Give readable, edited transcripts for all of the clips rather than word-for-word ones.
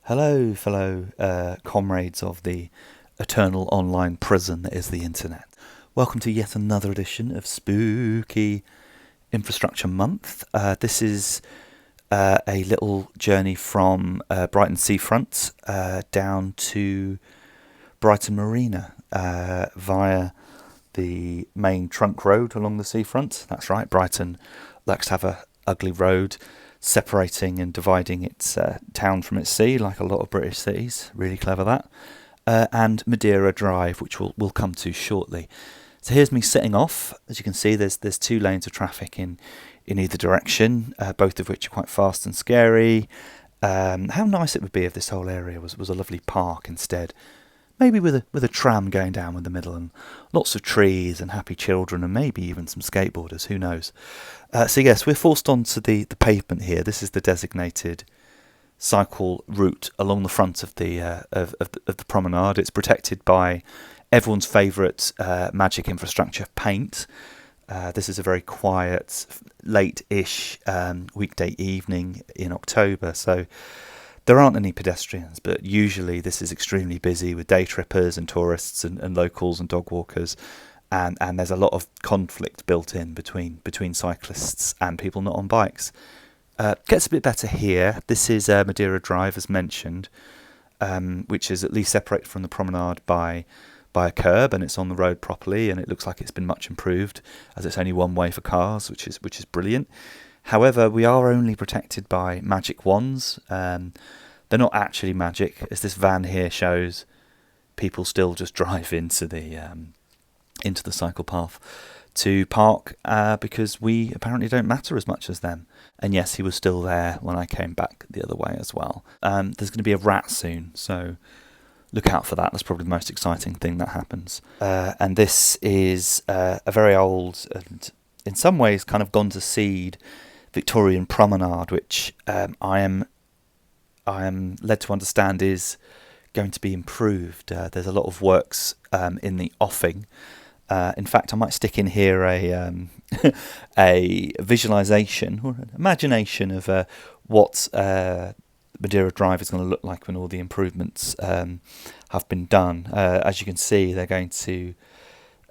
Hello, fellow comrades of the eternal online prison that is the internet. Welcome to yet another edition of Spooky Infrastructure Month. This is a little journey from Brighton Seafront down to Brighton Marina via the main trunk road along the seafront. That's right, Brighton likes to have a ugly road separating and dividing its town from its sea, like a lot of British cities. Really clever that. And Madeira Drive, which we'll come to shortly. So here's me setting off. As you can see, there's two lanes of traffic in either direction, both of which are quite fast and scary. How nice it would be if this whole area was a lovely park instead. Maybe with a tram going down in the middle and lots of trees and happy children and maybe even some skateboarders, who knows. So yes, we're forced onto the pavement here. This is the designated cycle route along the front of the the promenade. It's protected by everyone's favourite magic infrastructure, paint. This is a very quiet, late-ish weekday evening in October, so there aren't any pedestrians, but usually this is extremely busy with day trippers and tourists and locals and dog walkers, and there's a lot of conflict built in between cyclists and people not on bikes. Gets a bit better here. This is Madeira Drive, as mentioned, which is at least separated from the promenade by a curb, and it's on the road properly, and it looks like it's been much improved, as it's only one way for cars, which is brilliant. However, we are only protected by magic wands. They're not actually magic, as this van here shows. People still just drive into the cycle path to park because we apparently don't matter as much as them. And yes, he was still there when I came back the other way as well. There's going to be a rat soon, so look out for that. That's probably the most exciting thing that happens. And this is a very old and in some ways kind of gone to seed Victorian promenade, which I am led to understand is going to be improved. There's a lot of works in the offing. In fact, I might stick in here a visualization or an imagination of what Madeira Drive is going to look like when all the improvements have been done. As you can see, they're going to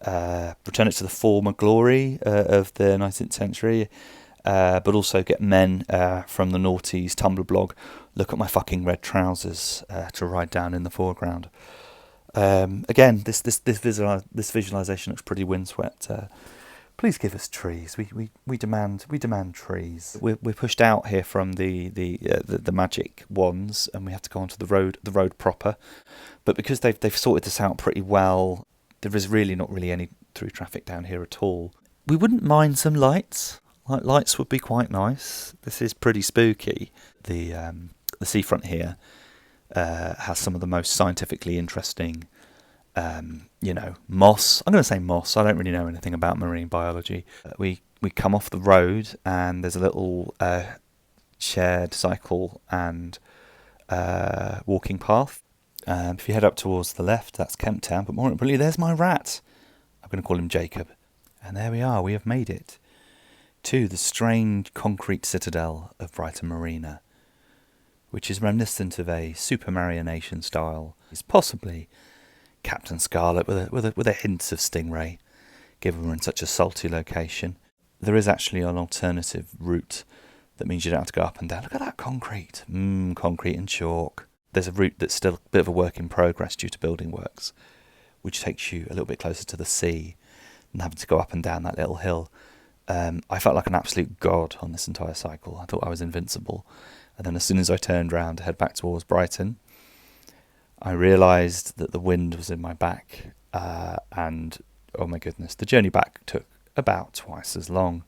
return it to the former glory of the 19th century, but also get men from the noughties Tumblr blog look at my fucking red trousers to ride down in the foreground. Again, this visualization looks pretty windswept. Please give us trees. We demand trees. We're pushed out here from the magic wands, and we have to go onto the road proper. But because they've sorted this out pretty well, there is really not any through traffic down here at all. We wouldn't mind some lights. Lights would be quite nice. This is pretty spooky. The seafront here has some of the most scientifically interesting, moss. I'm going to say moss. I don't really know anything about marine biology. We come off the road and there's a little shared cycle and walking path. If you head up towards the left, that's Kemp Town. But more importantly, there's my rat. I'm going to call him Jacob. And there we are. We have made it to the strange concrete citadel of Brighton Marina, which is reminiscent of a Super Marionation style. It's possibly Captain Scarlet with a hint of Stingray, given we're in such a salty location. There is actually an alternative route that means you don't have to go up and down. Look at that concrete. Concrete and chalk. There's a route that's still a bit of a work in progress due to building works, which takes you a little bit closer to the sea than having to go up and down that little hill. I felt like an absolute god on this entire cycle. I thought I was invincible. And then as soon as I turned round to head back towards Brighton, I realised that the wind was in my back. And, oh my goodness, the journey back took about twice as long.